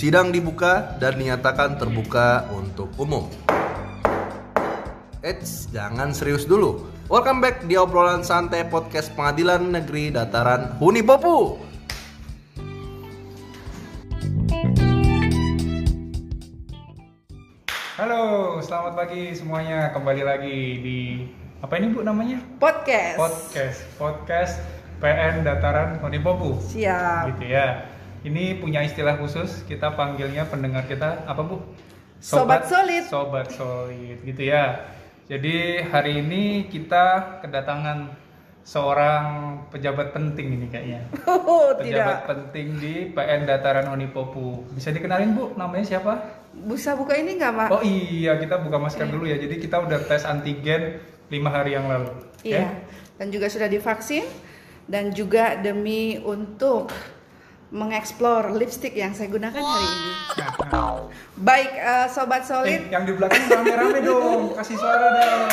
Sidang dibuka dan dinyatakan terbuka untuk umum. Eits, jangan serius dulu. Welcome back di obrolan santai podcast Pengadilan Negeri Dataran Unipopu. Halo, selamat pagi semuanya. Kembali lagi di apa ini Bu namanya? Podcast PN Dataran Unipopu. Siap. Gitu ya. Ini punya istilah khusus, kita panggilnya pendengar kita apa Bu? Sobat Solid. Sobat Solid, gitu ya. Jadi hari ini kita kedatangan seorang pejabat penting ini kayaknya. Pejabat Tidak. penting di PN Dataran Unipopu. Bisa dikenalin Bu, namanya siapa? Bisa buka ini nggak, Pak? Oh iya, kita buka masker dulu ya. Jadi kita udah tes antigen 5 hari yang lalu. Iya. Dan juga sudah divaksin. Dan juga demi untuk mengeksplor lipstick yang saya gunakan hari ini. Baik, Sobat Solid. Yang di belakang rame-rame dong. Kasih suara dong.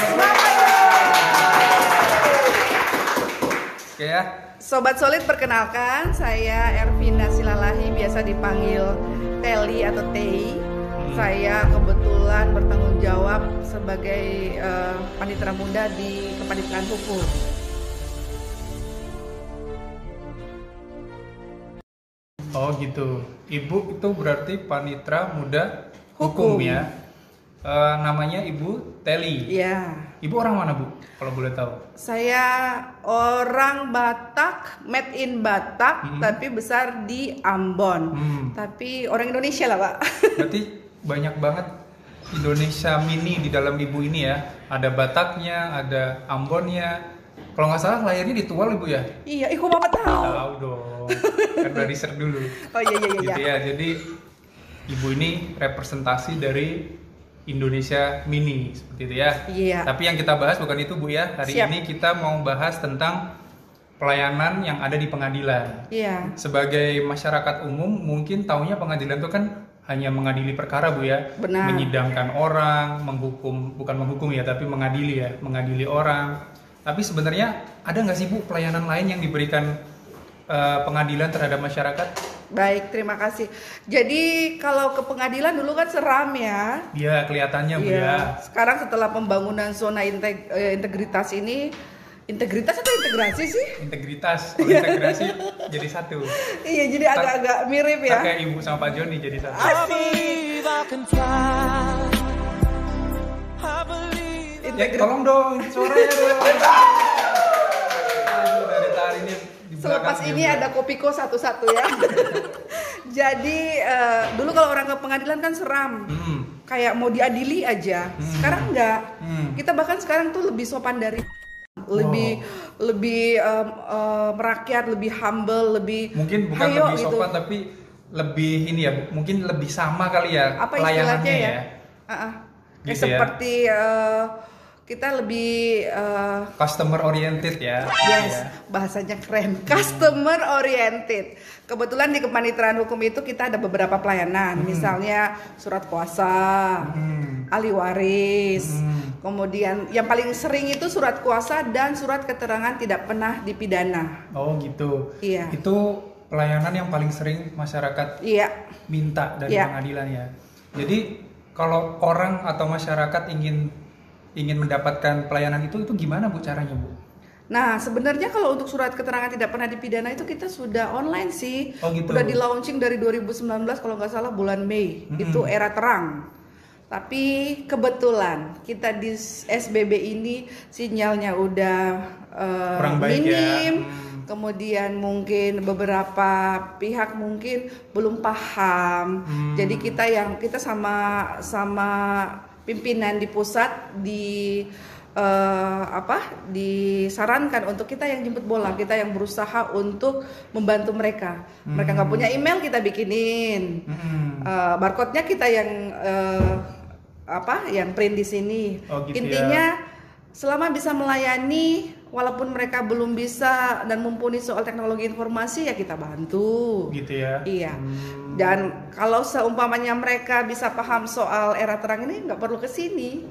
Oke ya. Sobat Solid, perkenalkan, saya Ervina Silalahi, biasa dipanggil Teli atau Tei. Saya kebetulan bertanggung jawab sebagai panitera muda di Kepanitiran Hukum. Oh gitu. Ibu itu berarti panitera muda hukum ya. Namanya Ibu Teli. Iya. Ibu orang mana Bu? Kalau boleh tahu. Saya orang Batak, made in Batak, tapi besar di Ambon. Tapi orang Indonesia lah, Pak. Berarti banyak banget Indonesia mini di dalam Ibu ini ya. Ada Bataknya, ada Ambonnya. Kalau nggak salah lahirnya di Tual Ibu ya? Iya, kok Bapak tahu? Tahu dong. Kan udah riset dulu. Oh iya. Gitu ya. Jadi Ibu ini representasi dari Indonesia mini seperti itu ya. Iya. Tapi yang kita bahas bukan itu Bu ya. Hari Siap. ini kita mau bahas tentang pelayanan yang ada di pengadilan. Iya. Sebagai masyarakat umum mungkin taunya pengadilan itu kan hanya mengadili perkara Bu ya. Benar. Menyidangkan orang, bukan menghukum ya, tapi mengadili ya, mengadili orang. Tapi sebenarnya ada nggak sih Bu pelayanan lain yang diberikan pengadilan terhadap masyarakat? Baik, terima kasih. Jadi kalau ke pengadilan dulu kan seram ya. Iya, kelihatannya Bu Iya. ya. Sekarang setelah pembangunan zona integritas ini, integritas atau integrasi sih? Integritas, kalau integrasi jadi satu. Iya, jadi agak-agak mirip ya. Kayak Ibu sama Pak Joni jadi satu. Asik. Ya, tolong dong, suaranya dong. Aduh, dari tadi ini di Selepas belakang ini juga. ada kopiko satu-satu ya. Jadi dulu kalau orang ke pengadilan kan seram, kayak mau diadili aja. Sekarang enggak. Kita bahkan sekarang tuh lebih sopan dari, lebih merakyat, lebih humble, lebih. Mungkin bukan hayo lebih sopan tapi lebih ini ya, mungkin lebih sama kali ya apa pelayanannya istilahnya ya. Kayak Gitu ya. seperti kita lebih Customer oriented ya. yes, Ya. bahasanya keren. Customer oriented. Kebetulan di Kepanitiran Hukum itu kita ada beberapa pelayanan, misalnya surat kuasa, ahli waris. Kemudian yang paling sering itu surat kuasa dan surat keterangan tidak pernah dipidana. Oh gitu. Iya. Itu pelayanan yang paling sering masyarakat Iya. minta dari Iya. pengadilan ya. Jadi kalau orang atau masyarakat ingin mendapatkan pelayanan itu gimana Bu caranya Bu? Nah, sebenarnya kalau untuk surat keterangan tidak pernah dipidana itu kita sudah online sih. Oh, gitu. Udah di launching dari 2019 kalau nggak salah bulan Mei. Itu era terang. Tapi kebetulan kita di SBB ini sinyalnya udah Kurang baik minim. ya. Kemudian mungkin beberapa pihak mungkin belum paham. Jadi kita sama pimpinan di pusat disarankan untuk kita yang jemput bola, kita yang berusaha untuk membantu mereka. Mereka nggak punya email, kita bikinin. Barcode-nya kita yang print di sini. Oh, gitu Intinya selama bisa melayani, walaupun mereka belum bisa dan mumpuni soal teknologi informasi, ya kita bantu. Gitu ya. Iya. Dan kalau seumpamanya mereka bisa paham soal era terang ini, nggak perlu ke sini,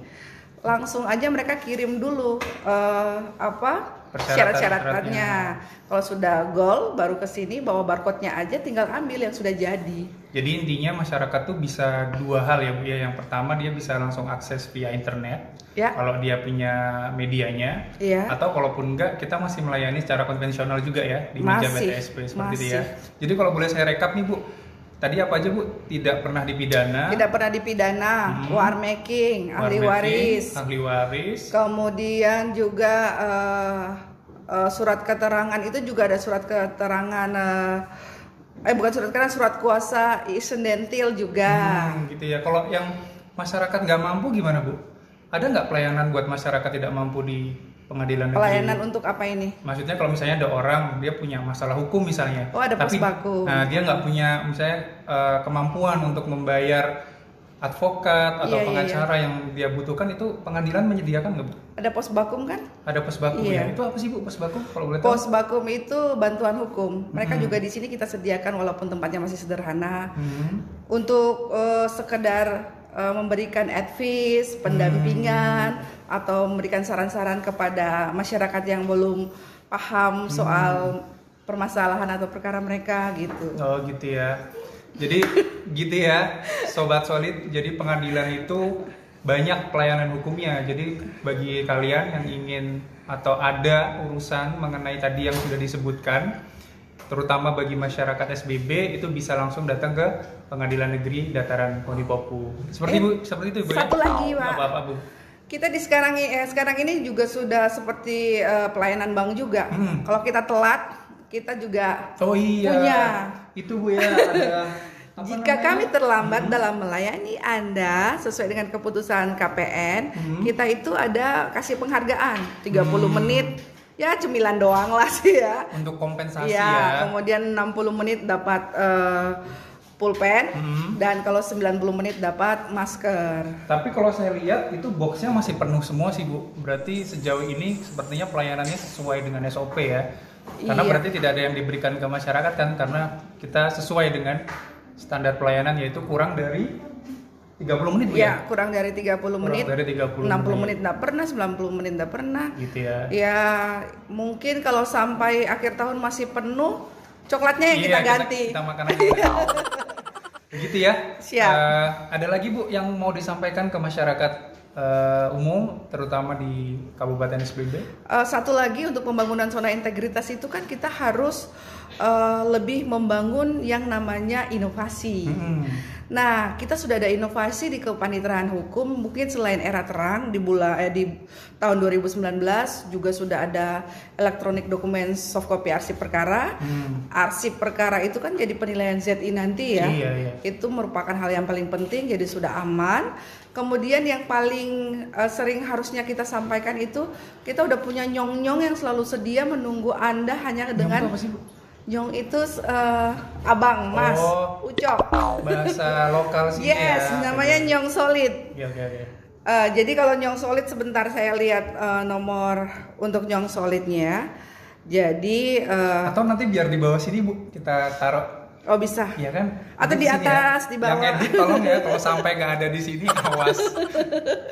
langsung aja mereka kirim dulu syarat-syaratnya. Kalau sudah goal baru ke sini bawa barcode-nya aja, tinggal ambil yang sudah jadi. Jadi intinya masyarakat tuh bisa dua hal ya Bu ya. Yang pertama dia bisa langsung akses via internet. Ya. Kalau dia punya medianya. Iya. Atau kalaupun enggak, kita masih melayani secara konvensional juga ya di meja BTSP seperti itu ya. Jadi kalau boleh saya rekap nih Bu. Tadi apa aja Bu? Tidak pernah dipidana. Tidak pernah dipidana, war making, ahli waris. Ahli waris. Kemudian juga surat keterangan itu juga ada surat keterangan bukan surat keterangan, surat kuasa isendentil juga. Gitu ya. Kalau yang masyarakat nggak mampu gimana Bu? Ada nggak pelayanan buat masyarakat tidak mampu di pengadilan negeri? Pelayanan untuk apa ini? Maksudnya kalau misalnya ada orang dia punya masalah hukum misalnya, ada posbakum. Nah dia nggak punya misalnya kemampuan untuk membayar advokat atau pengacara yang dia butuhkan, itu pengadilan menyediakan nggak Bu? Ada posbakum kan? Ada posbakum ya. Itu apa sih Bu posbakum kalau boleh tahu? Posbakum itu bantuan hukum. Mereka juga di sini kita sediakan walaupun tempatnya masih sederhana. Untuk sekedar memberikan advice, pendampingan atau memberikan saran-saran kepada masyarakat yang belum paham soal permasalahan atau perkara mereka gitu. Oh gitu ya. Jadi gitu ya, Sobat Solid. Jadi pengadilan itu banyak pelayanan hukumnya. Jadi bagi kalian yang ingin atau ada urusan mengenai tadi yang sudah disebutkan, terutama bagi masyarakat SBB, itu bisa langsung datang ke Pengadilan Negeri Dataran Ponipopu. Seperti itu Bu. Satu lagi Pak. Apa Bu? Kita di sekarang ini juga sudah seperti pelayanan bank juga. Kalau kita telat, kita juga punya. Itu Bu ya, ada jika kami terlambat dalam melayani Anda sesuai dengan keputusan KPN, kita itu ada kasih penghargaan 30 menit. Ya cemilan doang lah sih ya. Untuk kompensasi ya. Kemudian 60 menit dapat pulpen dan kalau 90 menit dapat masker. Tapi kalau saya lihat itu boxnya masih penuh semua sih Bu. Berarti sejauh ini sepertinya pelayanannya sesuai dengan SOP ya. Karena berarti tidak ada yang diberikan ke masyarakat kan, karena kita sesuai dengan standar pelayanan yaitu kurang dari 30 menit Bu ya? Kurang dari 30 menit. Kurang dari 30 60 menit enggak pernah, 90 menit enggak pernah. Gitu ya. Ya, mungkin kalau sampai akhir tahun masih penuh, coklatnya yang kita ganti. Kita makan aja. Begitu ya. Siap. Ada lagi Bu yang mau disampaikan ke masyarakat umum, terutama di Kabupaten SBB? Satu lagi untuk pembangunan zona integritas itu kan kita harus lebih membangun yang namanya inovasi. Nah, kita sudah ada inovasi di Kepaniteraan Hukum. Mungkin selain era terang di tahun 2019 juga sudah ada elektronik dokumen soft copy arsip perkara. Arsip perkara itu kan jadi penilaian ZI nanti ya. Iya. Itu merupakan hal yang paling penting, jadi sudah aman. Kemudian yang paling sering harusnya kita sampaikan itu, kita udah punya nyong-nyong yang selalu sedia menunggu Anda hanya dengan nyong itu abang, mas, ucok. Bahasa lokal sih ya. Namanya nyong solid. Oke. Jadi kalau nyong solid sebentar saya lihat nomor untuk nyong solidnya. Jadi atau nanti biar di bawah sini Bu kita taruh. Oh bisa. Iya kan? Atau di atas, di bawah. Yang edit tolong ya, kalau sampai nggak ada di sini awas.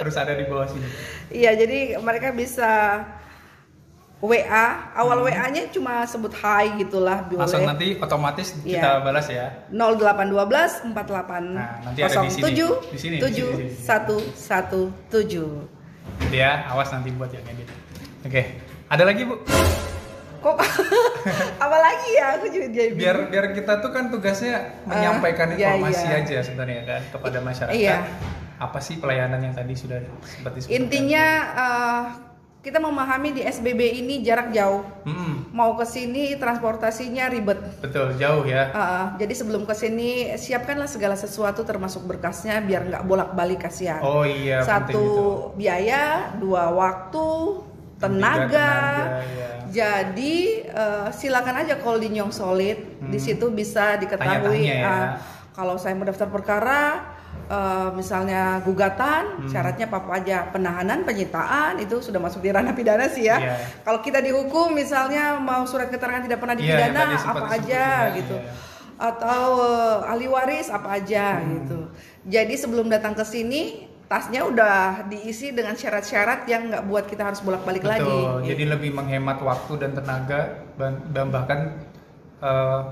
Harus ada di bawah sini. Iya, jadi mereka bisa WA, awal WA-nya cuma sebut hai gitulah boleh. Langsung nanti otomatis kita balas ya. 0812 48 nanti ada di sini. 7117. Jadi ya, awas nanti buat yang edit. Oke. Ada lagi Bu? Kok apalagi ya, aku juga jadi biar kita tuh kan tugasnya menyampaikan informasi aja sebenarnya kan kepada masyarakat. Apa sih pelayanan yang tadi sudah seperti disebutkan? Intinya kita memahami di SBB ini jarak jauh. Mau ke sini transportasinya ribet. Betul, jauh ya. Jadi sebelum ke sini siapkanlah segala sesuatu termasuk berkasnya biar nggak bolak-balik kasihan. Oh iya. Satu biaya, dua waktu, tenaga. Ya. Jadi silakan aja call di Nyong Solid. Di situ bisa diketahui kalau saya mau daftar perkara. Misalnya gugatan, syaratnya apa aja, penahanan, penyitaan itu sudah masuk di ranah pidana sih ya. Kalau kita dihukum misalnya mau surat keterangan tidak pernah dipidana apa aja gitu, atau ahli waris apa aja gitu. Jadi sebelum datang ke sini tasnya udah diisi dengan syarat-syarat yang nggak buat kita harus bolak-balik lagi. Betul. Jadi lebih menghemat waktu dan tenaga dan bahkan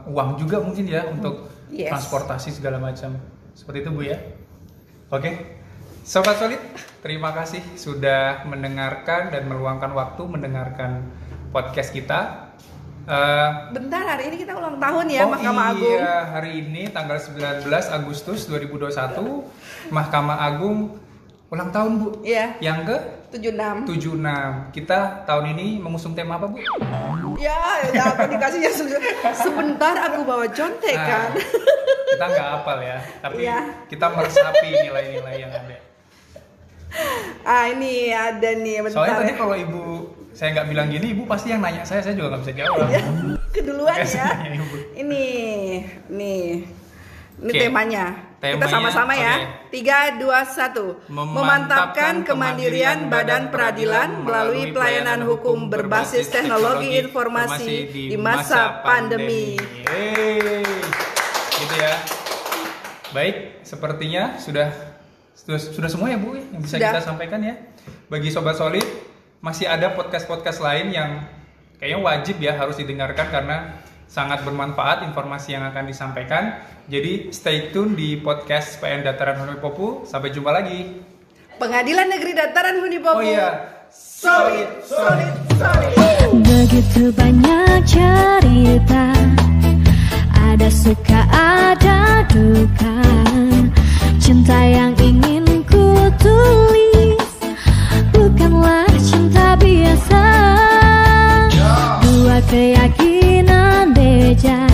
uang juga mungkin ya untuk transportasi segala macam. Seperti itu Bu ya. Oke. Sobat Solid, terima kasih sudah mendengarkan dan meluangkan waktu mendengarkan podcast kita. Bentar, hari ini kita ulang tahun ya Mahkamah Agung. Iya, hari ini tanggal 19 Agustus 2021 Mahkamah Agung ulang tahun Bu. Iya. Yang ke 76. Kita tahun ini mengusung tema apa Bu? Ya aku dikasihnya sebentar aku bawa contekan. Kita nggak hafal ya, tapi kita meresapi nilai-nilai yang ada. Ini ada nih, bentar. Soalnya tadi kalau Ibu saya nggak bilang gini, Ibu pasti yang nanya saya juga nggak bisa jawab. Keduluan ya. Ini temanya. Kita sama-sama ya. 3, 2, 1. Memantapkan kemandirian badan peradilan melalui pelayanan hukum berbasis teknologi informasi di masa pandemi. Gitu ya. Baik, sepertinya sudah semua ya Bu yang bisa kita sampaikan ya. Bagi Sobat Solid, masih ada podcast-podcast lain yang kayaknya wajib ya harus didengarkan karena sangat bermanfaat informasi yang akan disampaikan. Jadi stay tune di podcast PN Dataran Huni Popu. Sampai jumpa lagi. Pengadilan Negeri Dataran Huni Popu. Oh iya. Solid. Begitu banyak cerita, ada suka ada duka. Cinta yang ingin ku tulis bukanlah cinta biasa. Dua keyakinan beja